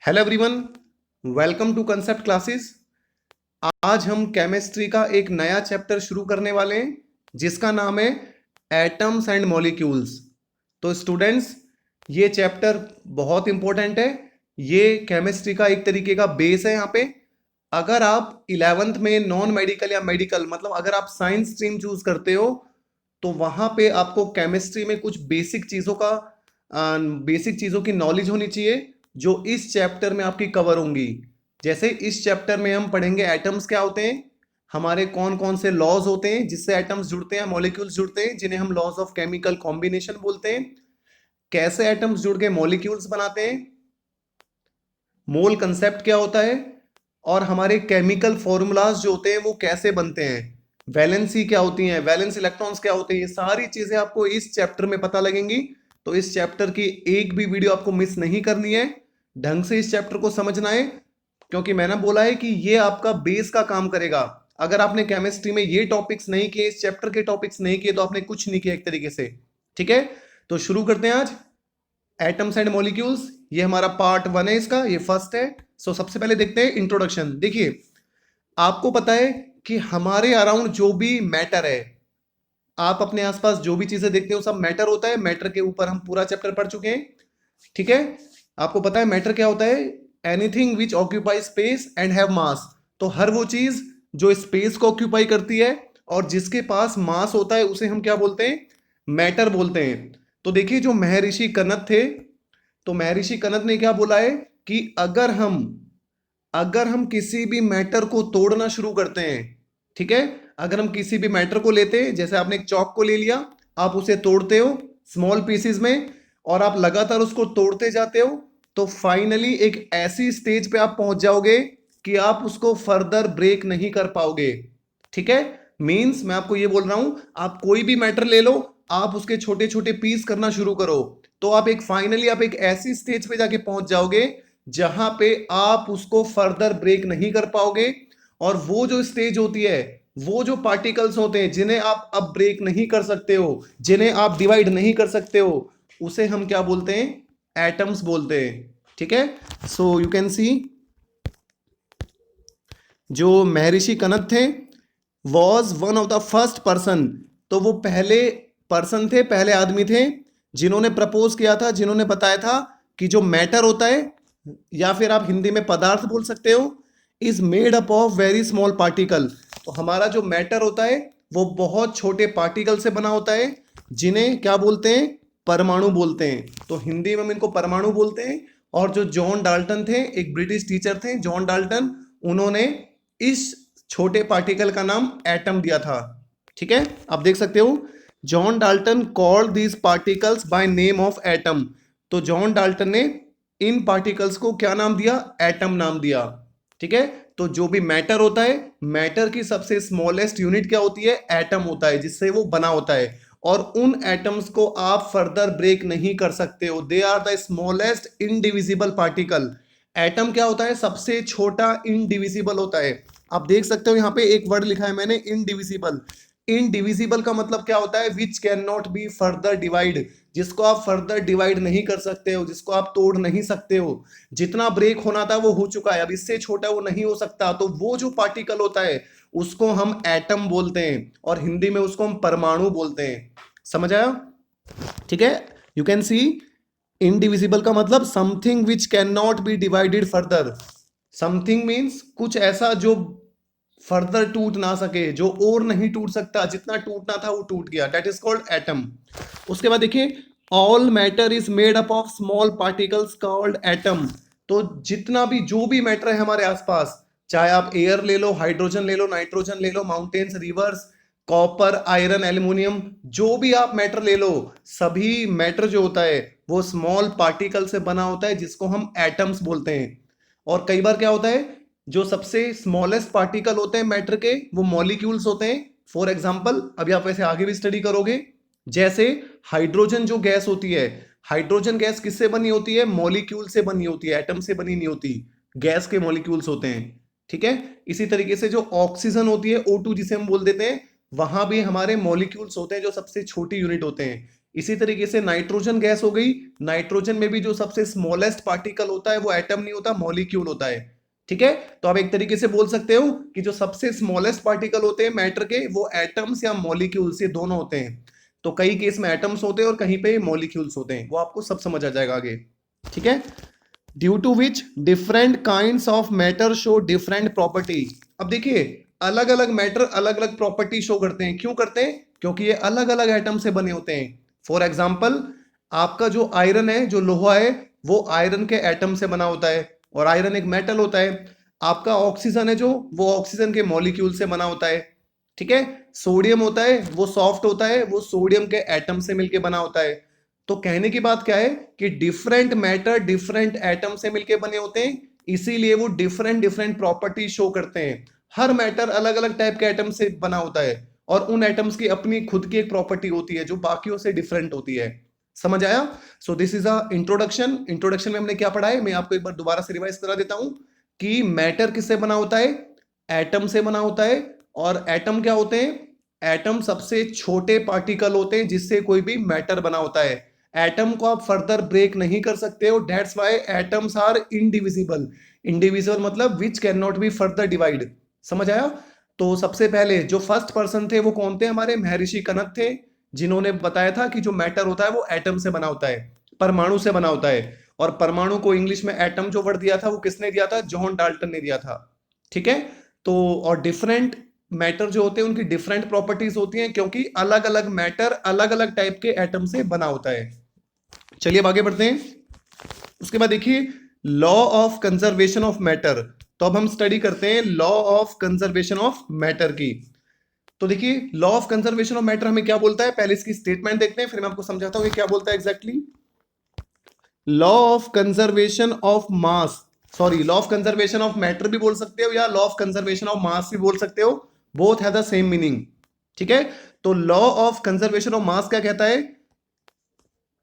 Hello everyone, welcome to concept classes. आज हम chemistry का एक नया चैप्टर शुरू करने वाले हैं जिसका नाम है एटम्स एंड मॉलिक्यूल्स। तो स्टूडेंट्स, ये चैप्टर बहुत इंपॉर्टेंट है। ये केमिस्ट्री का एक तरीके का बेस है। यहाँ पे अगर आप 11th में नॉन मेडिकल या मेडिकल मतलब अगर आप साइंस स्ट्रीम चूज करते हो तो वहां पे आपको केमिस्ट्री में कुछ बेसिक चीजों की नॉलेज होनी चाहिए जो इस चैप्टर में आपकी कवर होंगी। जैसे इस चैप्टर में हम पढ़ेंगे एटम्स क्या होते हैं, हमारे कौन कौन से लॉज होते हैं जिससे एटम्स जुड़ते हैं, मॉलिक्यूल्स जुड़ते हैं जिन्हें हम लॉज ऑफ केमिकल कॉम्बिनेशन बोलते हैं, कैसे एटम्स जुड़ के मॉलिक्यूल्स बनाते हैं, मोल कंसेप्ट क्या होता है और हमारे केमिकल फॉर्मूलाज जो होते हैं वो कैसे बनते हैं, वैलेंसी क्या होती है, वैलेंस इलेक्ट्रॉन्स क्या होते हैं, ये सारी चीजें आपको इस चैप्टर में पता लगेंगी। तो इस चैप्टर की एक भी वीडियो आपको मिस नहीं करनी है, ढंग से इस चैप्टर को समझना है क्योंकि मैंने बोला है कि ये आपका बेस का काम करेगा। अगर आपने केमिस्ट्री में ये टॉपिक्स नहीं किए, इस चैप्टर के टॉपिक्स नहीं किए तो आपने कुछ नहीं किया एक तरीके से। ठीक है, तो शुरू करते हैं आज एटम्स एंड मॉलिक्यूल्स। ये हमारा पार्ट 1 है, इसका ये फर्स्ट है। सो सबसे पहले देखते हैं इंट्रोडक्शन। देखिए, आपको पता है कि हमारे अराउंड जो भी मैटर है, आप अपने आसपास जो भी चीजें देखते हो सब मैटर होता है। मैटर के ऊपर हम पूरा चैप्टर पढ़ चुके हैं। ठीक है, आपको पता है मैटर क्या होता है, anything which occupy space and have मास। तो हर वो चीज जो स्पेस को ऑक्यूपाई करती है और जिसके पास मास होता है उसे हम क्या बोलते हैं, मैटर बोलते हैं। तो देखिए, जो महर्षि कनद थे, तो महर्षि कनद ने क्या बोला है कि अगर हम किसी भी मैटर को तोड़ना शुरू करते हैं, ठीक है, अगर हम किसी भी मैटर को लेते हैं, जैसे आपने एक चौक को ले लिया, आप उसे तोड़ते हो स्मॉल पीसेस में और आप लगातार उसको तोड़ते जाते हो, तो फाइनली एक ऐसी स्टेज पे आप पहुंच जाओगे कि आप उसको फर्दर ब्रेक नहीं कर पाओगे। ठीक है, मींस मैं आपको ये बोल रहा हूं, आप कोई भी मैटर ले लो, आप उसके छोटे छोटे पीस करना शुरू करो तो आप एक ऐसी स्टेज पे जाके पहुंच जाओगे जहां पे आप उसको फर्दर ब्रेक नहीं कर पाओगे। और वो जो स्टेज होती है, वो जो पार्टिकल्स होते हैं जिन्हें आप अब ब्रेक नहीं कर सकते हो, जिन्हें आप डिवाइड नहीं कर सकते हो, उसे हम क्या बोलते हैं, एटम्स बोलते हैं। ठीक है, सो यू कैन सी जो महर्षि कनद थे was one of the first person. तो वो पहले पर्सन थे, पहले आदमी थे जिन्होंने प्रपोज किया था, जिन्होंने बताया था कि जो मैटर होता है, या फिर आप हिंदी में पदार्थ बोल सकते हो, is made up of very small particle. तो हमारा जो मैटर होता है वो बहुत छोटे पार्टिकल से बना होता है जिन्हें क्या बोलते हैं, परमाणु बोलते हैं। तो हिंदी में हम इनको परमाणु बोलते हैं। और जो जॉन डाल्टन थे, एक ब्रिटिश टीचर थे जॉन डाल्टन, उन्होंने इस छोटे पार्टिकल का नाम एटम दिया था। ठीक है, आप देख सकते हो, John Dalton called these particles by name of atom. तो जॉन डाल्टन ने इन पार्टिकल्स को क्या नाम दिया, एटम नाम दिया। ठीक है, तो जो भी मैटर होता है, मैटर की सबसे स्मॉलेस्ट यूनिट क्या होती है, एटम होता है जिससे वो बना होता है। और उन एटम्स को आप फर्दर ब्रेक नहीं कर सकते हो, they are the smallest indivisible particle. Atom क्या होता है, सबसे छोटा इनडिविजिबल होता है। आप देख सकते हो यहाँ पे एक वर्ड लिखा है मैंने, इनडिविजिबल। इनडिविजिबल का मतलब क्या होता है, विच can not be further divide, जिसको आप फर्दर डिवाइड नहीं कर सकते हो, जिसको आप तोड़ नहीं सकते हो। जितना ब्रेक होना था वो हो चुका है, अब इससे छोटा वो नहीं हो सकता। तो वो जो पार्टिकल होता है उसको हम एटम बोलते हैं और हिंदी में उसको हम परमाणु बोलते हैं। समझ आया? ठीक है, यू कैन सी इनडिविजिबल का मतलब something which can not B divided further. Something means कुछ ऐसा जो फर्दर टूट ना सके, जो और नहीं टूट सकता, जितना टूटना था वो टूट गया, दैट इज कॉल्ड एटम। उसके बाद देखिए, all matter is made up of small particles called atom. तो जितना भी जो भी मैटर है हमारे आसपास, चाहे आप एयर ले लो, हाइड्रोजन ले लो, नाइट्रोजन ले लो, mountains, rivers, copper, iron, aluminium, जो भी आप मैटर ले लो, सभी मैटर जो होता है वो स्मॉल पार्टिकल से बना होता है जिसको हम एटम्स बोलते हैं। और कई बार क्या होता है, जो सबसे स्मॉलेस्ट पार्टिकल होते हैं मैटर के, वो मॉलिक्यूल्स होते हैं। फॉर एग्जांपल, अभी आप वैसे आगे भी स्टडी करोगे, जैसे हाइड्रोजन जो गैस होती है, हाइड्रोजन गैस किससे बनी होती है, मॉलिक्यूल से बनी होती है, एटम से बनी नहीं होती, गैस के मॉलिक्यूल्स होते हैं। ठीक है, इसी तरीके से जो ऑक्सीजन होती है, O2 जिसे हम बोल देते हैं, वहां भी हमारे मॉलिक्यूल्स होते हैं जो सबसे छोटी यूनिट होते हैं। इसी तरीके से नाइट्रोजन गैस हो गई, नाइट्रोजन में भी जो सबसे स्मॉलेस्ट पार्टिकल होता है वो एटम नहीं होता, मॉलिक्यूल होता है। ठीक है, तो आप एक तरीके से बोल सकते हो कि जो सबसे स्मॉलेस्ट पार्टिकल होते हैं मैटर के वो एटम्स या मॉलिक्यूल्स, ये दोनों होते हैं। तो कई केस में एटम्स होते हैं और कहीं पे मॉलिक्यूल्स होते हैं, वो आपको सब समझ आ जाएगा आगे। ठीक है, due to which different kinds of matter show different property. अब देखिए अलग अलग मैटर अलग अलग प्रॉपर्टी शो करते हैं, क्यों करते हैं? क्योंकि ये अलग अलग एटम से बने होते हैं। फॉर एग्जाम्पल आपका जो आयरन है, जो लोहा है, वो आयरन के एटम से बना होता है और आयरन एक मेटल होता है। आपका ऑक्सीजन है जो, वो ऑक्सीजन के मॉलिक्यूल से बना होता है। ठीक है, सोडियम होता है वो सॉफ्ट होता है, वो सोडियम के एटम से मिलके बना होता है। तो कहने की बात क्या है कि डिफरेंट मैटर डिफरेंट एटम से मिलके बने होते हैं, इसीलिए वो डिफरेंट डिफरेंट प्रॉपर्टी शो करते हैं। हर मैटर अलग अलग टाइप के एटम से बना होता है और उन एटम्स की अपनी खुद की एक प्रॉपर्टी होती है जो बाकियों से डिफरेंट होती है। समझ आया? So this is a introduction. Introduction में हमने क्या पढ़ा है, मैं आपको एक बार दोबारा से रिवाइज करा देता हूं कि मैटर किससे बना होता है? एटम से बना होता है। और एटम क्या होते हैं? एटम सबसे छोटे पार्टिकल होते हैं जिससे कोई भी मैटर बना होता है। एटम को आप फर्दर ब्रेक नहीं कर सकते हो, that's why atoms are indivisible. Indivisible मतलब which can not be further divide. समझ आया? तो सबसे पहले जो फर्स्ट पर्सन थे वो कौन थे? हमारे महर्षि कनक थे, जिन्होंने बताया था कि जो मैटर होता है वो एटम से बना होता है, परमाणु से बना होता है। और परमाणु को इंग्लिश में एटम जो वर्ड दिया था वो किसने दिया था? जॉन डाल्टन ने दिया था। ठीक है, तो और डिफरेंट मैटर जो होते हैं उनकी डिफरेंट प्रॉपर्टीज होती हैं, क्योंकि अलग अलग मैटर अलग अलग टाइप के एटम से बना होता है। चलिए अब आगे बढ़ते हैं। उसके बाद देखिए law of conservation of matter. तो अब हम स्टडी करते हैं law of conservation of matter की। तो देखिए law of conservation of matter हमें क्या बोलता है, पहले इसकी स्टेटमेंट देखते हैं फिर मैं आपको समझाता हूं ये क्या बोलता है exactly. Law of conservation of mass, sorry law of conservation of matter भी बोल सकते हो या लॉ ऑफ कंजर्वेशन ऑफ मास भी बोल सकते हो, both have the same meaning. ठीक है, तो लॉ ऑफ कंजर्वेशन ऑफ मास क्या कहता है?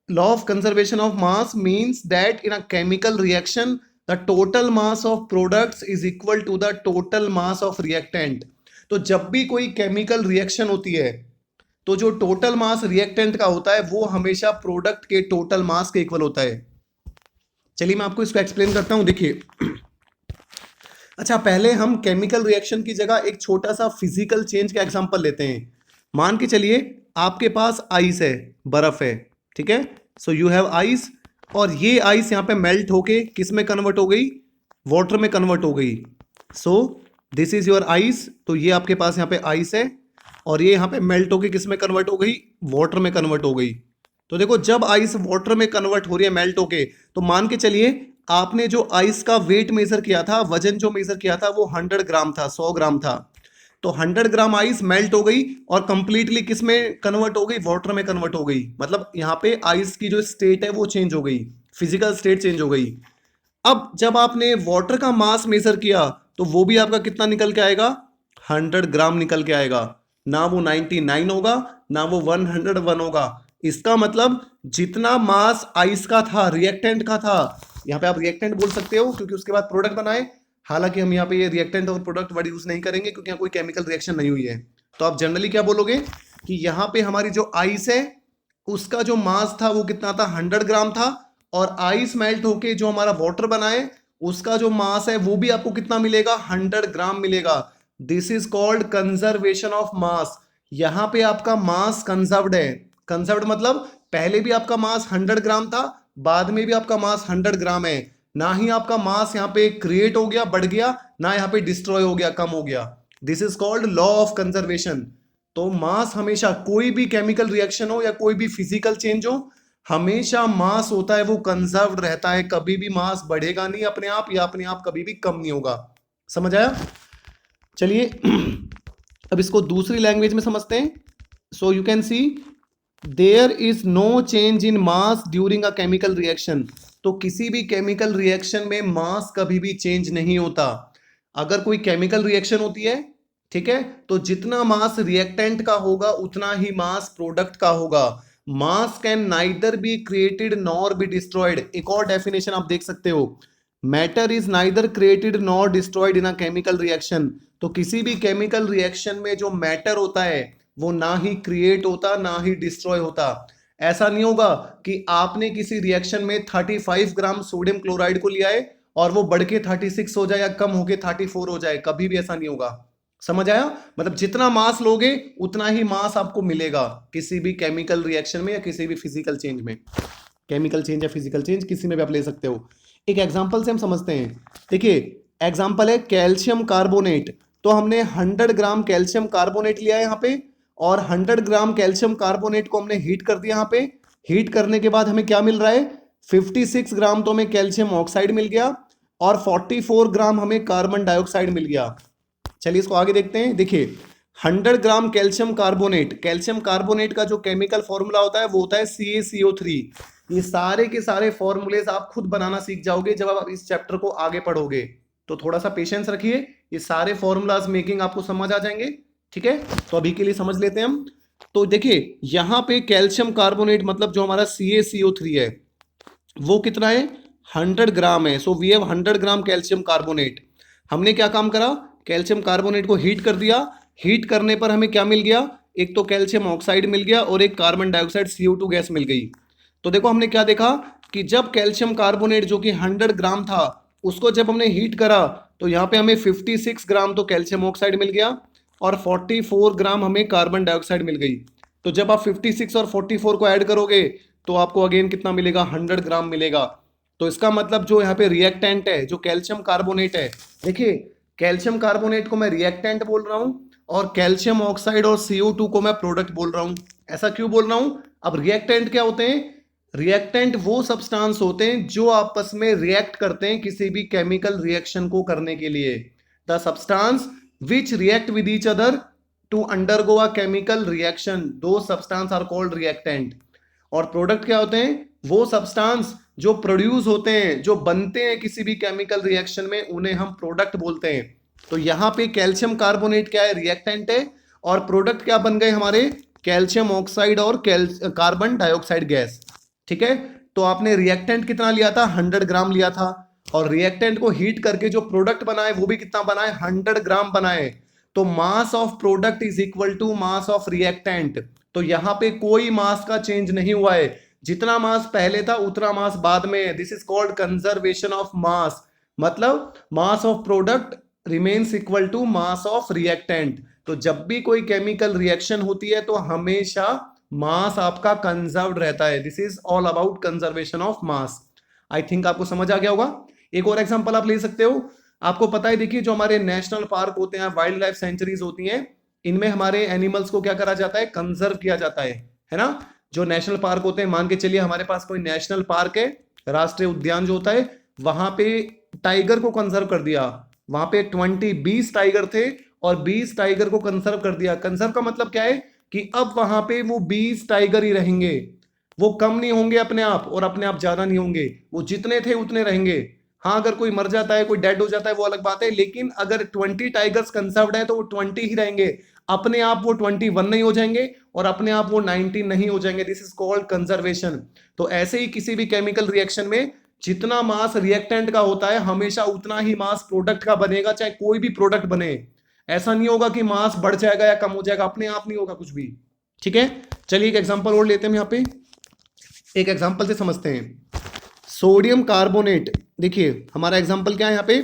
Law of conservation of mass means that in a chemical reaction the total mass of products is equal to the total mass of reactant। तो जब भी कोई केमिकल रिएक्शन होती है तो जो टोटल मास रिएक्टेंट का होता है वो हमेशा प्रोडक्ट के टोटल मास के इक्वल होता है। चलिए मैं आपको इसको एक्सप्लेन करता हूं, देखिए। अच्छा पहले हम केमिकल रिएक्शन की जगह एक छोटा सा फिजिकल चेंज का एग्जांपल लेते हैं। मान के चलिए आपके पास आइस है, बर्फ है। ठीक है, सो यू हैव आइस और ये आइस यहाँ पे मेल्ट होके किस में कन्वर्ट हो गई? वाटर में कन्वर्ट हो गई। So this is your eyes, तो ये आपके पास यहाँ पे आइस है और ये यहाँ पे मेल्ट होके किस में कन्वर्ट हो गई? वाटर में कन्वर्ट हो गई। तो देखो जब आइस वाटर में कन्वर्ट हो रही है मेल्ट होके, तो मान के चलिए आपने जो आइस का वेट मेजर किया था, वजन जो मेजर किया था वो 100 ग्राम था, 100 ग्राम था। तो 100 ग्राम आइस मेल्ट हो गई और कंप्लीटली किस में कन्वर्ट हो गई? वाटर में कन्वर्ट हो गई। मतलब यहाँ पे आइस की जो स्टेट है वो चेंज हो गई, फिजिकल स्टेट चेंज हो गई। अब जब आपने वाटर का मास मेजर किया तो वो भी आपका कितना निकल के आएगा? 100 ग्राम निकल के आएगा। ना वो 99 होगा ना वो 101 होगा। इसका मतलब जितना मास आइस का था, रिएक्टेंट का था, यहाँ पे आप रिएक्टेंट बोल सकते हो क्योंकि उसके बाद प्रोडक्ट बनाए। हालांकि हम यहाँ पे ये रिएक्टेंट और प्रोडक्ट वर्ड यूज नहीं करेंगे क्योंकि यहाँ कोई केमिकल रिएक्शन नहीं हुई है। तो आप जनरली क्या बोलोगे कि यहाँ पे हमारी जो आइस है उसका जो मास था वो कितना था? 100 ग्राम था। और आइस मेल्ट होके जो हमारा वाटर बना है उसका जो मास है वो भी आपको कितना मिलेगा? 100 ग्राम मिलेगा। This is called conservation of मास। यहाँ पे आपका मास कंजर्व्ड है। कंजर्व्ड मतलब पहले भी आपका मास 100 ग्राम था, बाद में भी आपका मास 100 ग्राम है। ना ही आपका मास यहाँ पे क्रिएट हो गया, बढ़ गया, ना यहाँ पे डिस्ट्रॉय हो गया, कम हो गया। This is called law of conservation. तो मास हमेशा, कोई भी केमिकल रिएक्शन हो या कोई भी फिजिकल चेंज हो, हमेशा मास होता है वो कंजर्व्ड रहता है। कभी भी मास बढ़ेगा नहीं अपने आप, या अपने आप कभी भी कम नहीं होगा। समझ आया? चलिए अब इसको दूसरी लैंग्वेज में समझते हैं। So you can see there is no change in mass during a chemical reaction. तो किसी भी केमिकल रिएक्शन में मास कभी भी चेंज नहीं होता। अगर कोई केमिकल रिएक्शन होती है, ठीक है, तो जितना मास रिएक्टेंट का होगा उतना ही मास प्रोडक्ट का होगा। मास can neither be created nor be destroyed. एक और डेफिनेशन आप देख सकते हो, matter is neither created nor destroyed in a chemical reaction. तो किसी भी केमिकल रिएक्शन में जो मैटर होता है वो ना ही क्रिएट होता ना ही डिस्ट्रॉय होता। ऐसा नहीं होगा कि आपने किसी रिएक्शन में 35 ग्राम सोडियम क्लोराइड को लिया है और वो बढ़ के 36 हो जाए या कम होके 34 हो जाए, कभी भी ऐसा नहीं होगा। समझ आया? मतलब जितना मास लोगे उतना ही मास आपको मिलेगा किसी भी केमिकल रिएक्शन में या किसी भी फिजिकल चेंज में। केमिकल चेंज या फिजिकल चेंज किसी में भी आप ले सकते हो। एक एग्जांपल से हम समझते हैं। देखिए एग्जांपल है कैल्शियम कार्बोनेट। तो हमने 100 ग्राम कैल्शियम कार्बोनेट लिया है यहाँ पे, और 100 ग्राम कैल्शियम कार्बोनेट को हमने हीट कर दिया। यहाँ पे हीट करने के बाद हमें क्या मिल रहा है, 56 ग्राम तो हमें कैल्शियम ऑक्साइड मिल गया और 44 ग्राम हमें कार्बन डाइऑक्साइड मिल गया। चलिए इसको आगे देखते हैं। देखिए 100 ग्राम कैल्शियम कार्बोनेट का जो केमिकल फॉर्मूला होता है वो होता है CaCO3। ये सारे के सारे फॉर्मूलेस आप खुद बनाना सीख जाओगे जब आप इस चैप्टर को आगे पढ़ोगे। तो थोड़ा सा पेशेंस रखिए, ये सारे फॉर्मूलाज मेकिंग आपको समझ आ जाएंगे। ठीक है, तो अभी के लिए समझ लेते हैं हम। तो देखिए यहाँ पे कैल्शियम कार्बोनेट मतलब जो हमारा CaCO3 है वो कितना है, 100 ग्राम है। So we have 100 gram calcium carbonate. हमने क्या काम करा, कैल्शियम कार्बोनेट को हीट कर दिया। हीट करने पर हमें क्या मिल गया, एक तो कैल्शियम ऑक्साइड मिल गया और एक कार्बन डाइऑक्साइड CO2 गैस मिल गई। तो देखो हमने क्या देखा कि जब कैल्शियम कार्बोनेट जो कि 100 ग्राम था उसको जब हमने हीट करा तो यहाँ पे हमें 56 ग्राम तो कैल्शियम ऑक्साइड मिल गया और 44 ग्राम हमें कार्बन डाइऑक्साइड मिल गई। तो जब आप 56 और 44 को ऐड करोगे तो आपको अगेन कितना मिलेगा, 100 ग्राम मिलेगा। तो इसका मतलब जो यहाँ पे रिएक्टेंट है जो कैल्शियम कार्बोनेट है, देखिए कैल्शियम कार्बोनेट को मैं रिएक्टेंट बोल रहा हूँ और कैल्शियम ऑक्साइड और CO2 को मैं प्रोडक्ट बोल रहा हूँ। ऐसा क्यों बोल रहा हूँ? अब रिएक्टेंट क्या होते हैं, रिएक्टेंट वो सब्सटेंस होते हैं जो आपस में रिएक्ट करते हैं किसी भी केमिकल रिएक्शन को करने के लिए। The substance which react with each other to undergo a chemical reaction, दो सब्सटेंस आर कॉल्ड रिएक्टेंट। और प्रोडक्ट क्या होते हैं, वो सब्सटेंस जो प्रोड्यूस होते हैं, जो बनते हैं किसी भी केमिकल रिएक्शन में, उन्हें हम प्रोडक्ट बोलते हैं। तो यहाँ पे कैल्शियम कार्बोनेट क्या है, रिएक्टेंट है, और प्रोडक्ट क्या बन गए हमारे, कैल्शियम ऑक्साइड और कार्बन डाइऑक्साइड गैस। ठीक है, तो आपने रिएक्टेंट कितना लिया था, 100 ग्राम लिया था, और रिएक्टेंट को हीट करके जो प्रोडक्ट बनाए वो भी कितना बनाए, 100 ग्राम बनाए। तो mass of product is equal to mass of reactant. तो यहां पे कोई मास का चेंज नहीं हुआ है, जितना मास पहले था उतना मास बाद में है। This is called conservation of mass. मतलब mass of product remains equal to mass of reactant. तो जब भी कोई केमिकल रिएक्शन होती है तो हमेशा मास आपका कंजर्व्ड रहता है। This is all about conservation of mass. I think आपको समझ आ गया होगा। एक और एग्जांपल आप ले सकते हो। आपको पता है, देखिए जो हमारे नेशनल पार्क होते हैं, वाइल्ड लाइफ सेंचुरीज होती हैं, इनमें हमारे एनिमल्स को क्या करा जाता है, कंजर्व किया जाता है ना। जो नेशनल पार्क होते हैं, मान के चलिए हमारे पास कोई नेशनल पार्क है, राष्ट्रीय उद्यान जो होता है, वहां पे टाइगर को कंजर्व कर दिया। वहां पे 20 टाइगर थे और 20 टाइगर को कंजर्व कर दिया। कंजर्व का मतलब क्या है कि अब वहां पे वो 20 टाइगर ही रहेंगे, वो कम नहीं होंगे अपने आप और अपने आप ज्यादा नहीं होंगे, वो जितने थे उतने रहेंगे। हाँ अगर कोई मर जाता है, कोई डेड हो जाता है, वो अलग बात है, लेकिन अगर 20 टाइगर्स कंजर्व्ड है तो वो 20 ही रहेंगे। अपने आप वो 21 नहीं हो जाएंगे और अपने आप वो 19 नहीं हो जाएंगे। This is called conservation. तो ऐसे ही किसी भी केमिकल रिएक्शन में जितना मास रिएक्टेंट का होता है हमेशा उतना ही मास प्रोडक्ट का बनेगा, चाहे कोई भी प्रोडक्ट बने। ऐसा नहीं होगा कि मास बढ़ जाएगा या कम हो जाएगा, अपने आप नहीं होगा कुछ भी। ठीक है, चलिए एक एग्जांपल और लेते हैं। यहाँ पे एक एग्जांपल से समझते हैं। सोडियम कार्बोनेट, देखिए हमारा एग्जांपल क्या है यहाँ पे,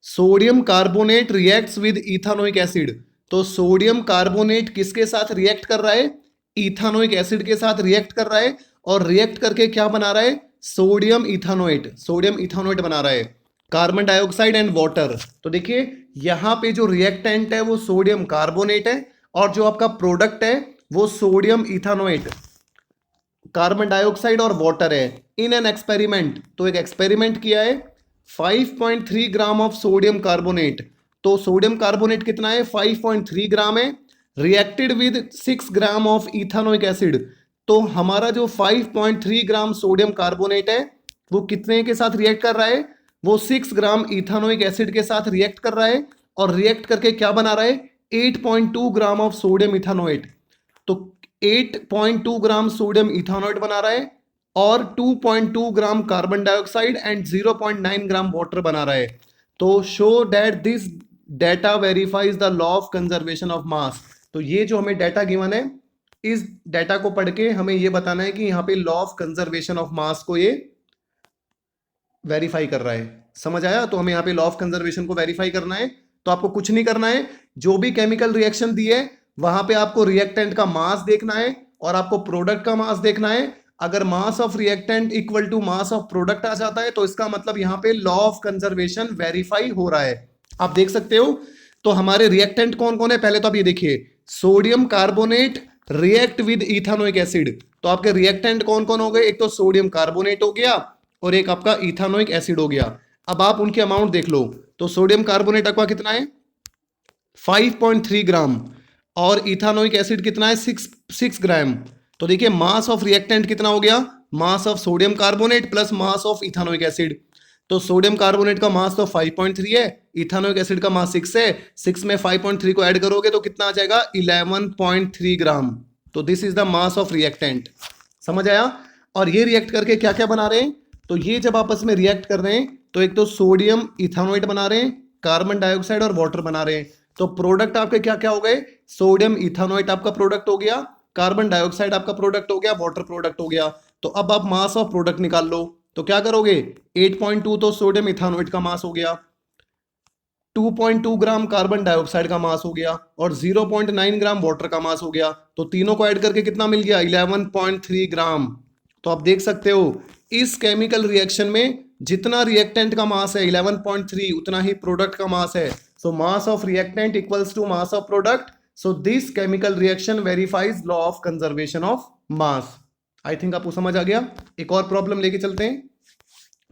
sodium carbonate reacts with ethanoic acid. तो सोडियम कार्बोनेट किसके साथ रिएक्ट कर रहा है, इथानोइक एसिड के साथ रिएक्ट कर रहा है, और रिएक्ट करके क्या बना रहा है, सोडियम इथानोएट बना रहा है, कार्बन डाइऑक्साइड एंड वाटर। तो देखिए यहां पे जो रिएक्टेंट है वो सोडियम कार्बोनेट है और जो आपका प्रोडक्ट है वो सोडियम इथानोएट, कार्बन डाइऑक्साइड और वाटर है। इन एन एक्सपेरिमेंट, तो एक एक्सपेरिमेंट किया है, 5.3 ग्राम ऑफ सोडियम कार्बोनेट। तो सोडियम कार्बोनेट कितना है, 5.3 ग्राम है, reacted with 6 gram of ethanoic acid. तो हमारा जो 5.3 ग्राम सोडियम कार्बोनेट है वो कितने के साथ रिएक्ट कर रहा है, वो 6 ग्राम इथानोइक एसिड के साथ रिएक्ट कर रहा है, और रिएक्ट करके क्या बना रहा है, 8.2 ग्राम ऑफ सोडियम इथानोएट। तो 8.2 ग्राम सोडियम इथानोएट बना रहा है और 2.2 gram carbon dioxide and 0.9 gram water बना रहा है। तो show that this data verifies the law of conservation of मास। तो ये जो हमें डेटा गिवन है इस डाटा को पढ़ के हमें ये बताना है कि यहाँ पे लॉ ऑफ कंजर्वेशन ऑफ मास को ये वेरीफाई कर रहा है। समझ आया? तो हमें यहाँ पे लॉ ऑफ कंजर्वेशन को वेरीफाई करना है। तो आपको कुछ नहीं करना है, जो भी केमिकल रिएक्शन दी है वहां पे आपको रिएक्टेंट का मास देखना है और आपको प्रोडक्ट का मास देखना है। अगर mass of reactant equal to mass of product आ जाता है तो इसका मतलब यहाँ पे लॉ ऑफ कंजर्वेशन वेरीफाई हो रहा है। आप देख सकते हो। तो हमारे रिएक्टेंट कौन कौन है, पहले तो आप ये देखिए, sodium carbonate react with ethanoic acid. तो आपके रिएक्टेंट कौन कौन हो गए, एक तो सोडियम कार्बोनेट हो गया और एक आपका इथानोइक एसिड हो गया। अब आप उनके अमाउंट देख लो। तो सोडियम कार्बोनेट आपका कितना है 5.3 ग्राम और इथानोइक एसिड कितना है 6 ग्राम। तो देखिए मास ऑफ रिएक्टेंट कितना हो गया, mass of sodium carbonate plus mass of ethanoic acid. तो सोडियम कार्बोनेट का मास तो 5.3 है, इथानोइक एसिड का मास 6 है, 6 में 5.3 को ऐड करोगे तो कितना आ जाएगा 11.3 ग्राम। तो this is the mass of reactant. समझ आया? और ये रिएक्ट करके क्या क्या बना रहे हैं, तो ये जब आपस में रिएक्ट कर रहे हैं तो एक तो सोडियम इथानोइट बना रहे हैं, कार्बन डाइऑक्साइड और वाटर बना रहे हैं। तो प्रोडक्ट आपके क्या क्या हो गए, सोडियम इथानोइट आपका प्रोडक्ट हो गया, कार्बन डाइऑक्साइड आपका प्रोडक्ट हो गया, वाटर प्रोडक्ट हो गया। तो अब आप मास ऑफ प्रोडक्ट निकाल लो। तो क्या करोगे 8.2 तो सोडियम इथानोइट का मास हो गया, 2.2 ग्राम कार्बन डाइऑक्साइड का मास हो गया और 0.9 ग्राम वाटर का मास हो गया। तो तीनों को ऐड करके कितना मिल गया 11.3 ग्राम। तो आप देख सकते हो इस केमिकल रिएक्शन में जितना रिएक्टेंट का मास है 11.3 उतना ही प्रोडक्ट का मास है। So mass of reactant equals to mass of product. So this chemical reaction verifies law of conservation of mass. I think आपको समझ आ गया। एक और प्रॉब्लम लेके चलते हैं।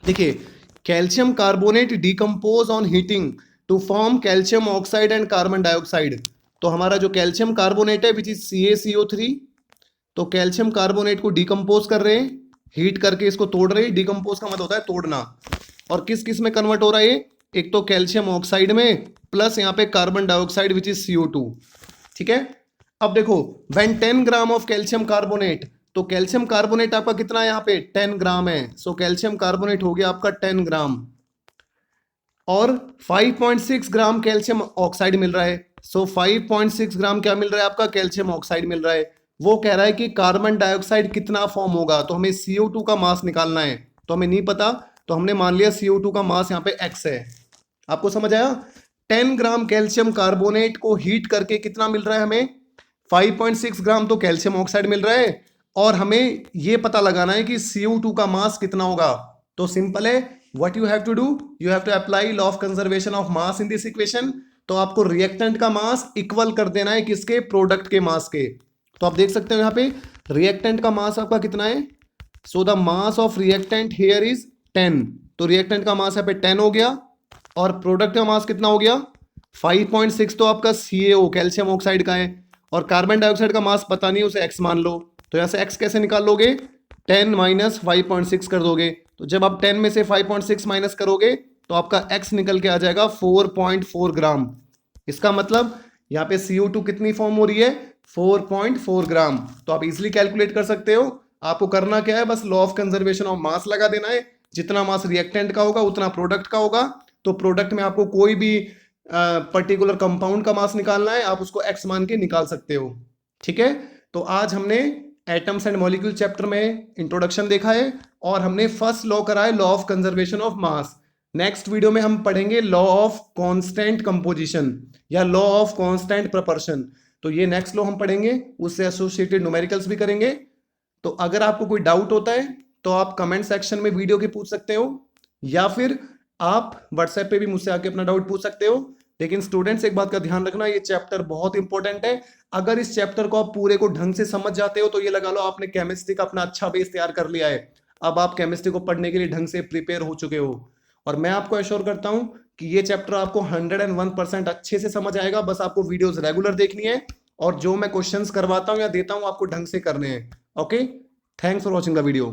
देखिए calcium carbonate decompose on heating to form calcium oxide and carbon dioxide. तो हमारा जो कैल्शियम कार्बोनेट है विच इज CaCO3, तो कैल्शियम कार्बोनेट को डिकम्पोज कर रहे हैं, हीट करके इसको तोड़ रहे हैं। डिकम्पोज का मतलब होता है तोड़ना। और किस किस में कन्वर्ट हो रहा है, एक तो कैल्शियम ऑक्साइड में प्लस यहाँ पे carbon dioxide which is CO2। ठीक है। अब देखो when 10 gram of calcium carbonate, तो कैल्शियम कार्बोनेट आपका कितना है यहाँ पे 10 ग्राम है। सो कैल्शियम कार्बोनेट हो गया आपका 10 ग्राम और 5.6 ग्राम कैल्शियम ऑक्साइड मिल रहा है। सो 5.6 ग्राम क्या मिल रहा है आपका कैल्शियम ऑक्साइड मिल रहा है। वो कह रहा है कि कार्बन डाइऑक्साइड कितना फॉर्म होगा, तो हमें CO2 का मास निकालना है। तो हमें नहीं पता, तो हमने मान लिया CO2 का मास यहाँ पे X है। आपको समझ आया? 10 ग्राम कैल्शियम कार्बोनेट को हीट करके कितना मिल रहा है हमें 5.6 ग्राम तो कैल्शियम ऑक्साइड मिल रहा है और हमें ये पता लगाना है कि CO2 का मास कितना होगा। तो सिंपल है, what you have to do, you have to apply law of conservation of mass in this equation. तो आपको रिएक्टेंट का मास इक्वल कर देना है किसके, प्रोडक्ट के मास के। तो आप देख सकते हो यहाँ पे रिएक्टेंट का मास आपका कितना है। So the mass of reactant here is 10। तो रिएक्टेंट का मास यहाँ पे 10 हो गया और प्रोडक्ट का मास कितना हो गया 5.6। तो आपका CaO कैल्शियम ऑक्साइड का है और कार्बन डाइऑक्साइड का मास पता नहीं, उसे X मान लो। तो यहाँ से X कैसे निकाल लोगे, 10 माइनस 5.6 कर दोगे। तो जब आप 10 में से 5.6 माइनस करोगे तो आपका X निकल के आ जाएगा 4.4 ग्राम। इसका मतलब यहाँ पे CO2 कितनी फॉर्म हो रही है 4.4 ग्राम। तो आप इजिली कैलकुलेट कर सकते हो। आपको करना क्या है, बस लॉ ऑफ कंजर्वेशन ऑफ मास लगा देना है। जितना मास रिएक्टेंट का होगा उतना प्रोडक्ट का होगा। तो प्रोडक्ट में आपको कोई भी पर्टिकुलर कंपाउंड का मास निकालना है, आप उसको X मान के निकाल सकते हो। ठीक है। तो आज हमने एटम्स एंड मॉलिक्यूल चैप्टर में इंट्रोडक्शन देखा है और हमने फर्स्ट लॉ करा है law of conservation of mass. Next video में हम पढ़ेंगे लॉ ऑफ कांस्टेंट कंपोजिशन या लॉ ऑफ कांस्टेंट प्रपर्शन। तो ये नेक्स्ट लॉ हम पढ़ेंगे, उससे एसोसिएटेड न्यूमेरिकल्स भी करेंगे। तो अगर आपको कोई डाउट होता है तो आप कमेंट सेक्शन में वीडियो के पूछ सकते हो या फिर आप व्हाट्सएप पे भी मुझसे आके अपना डाउट पूछ सकते हो। लेकिन स्टूडेंट्स एक बात का ध्यान रखना, ये चैप्टर बहुत इंपॉर्टेंट है। अगर इस चैप्टर को आप पूरे को ढंग से समझ जाते हो तो ये लगा लो आपने केमिस्ट्री का अपना अच्छा बेस तैयार कर लिया है। अब आप केमिस्ट्री को पढ़ने के लिए ढंग से प्रिपेयर हो चुके हो और मैं आपको एश्योर करता हूं कि ये चैप्टर आपको 101% अच्छे से समझ आएगा। बस आपको वीडियोस रेगुलर देखनी है और जो मैं क्वेश्चंस करवाता हूं या देता हूं आपको ढंग से करने हैं। Okay, thanks for watching the video.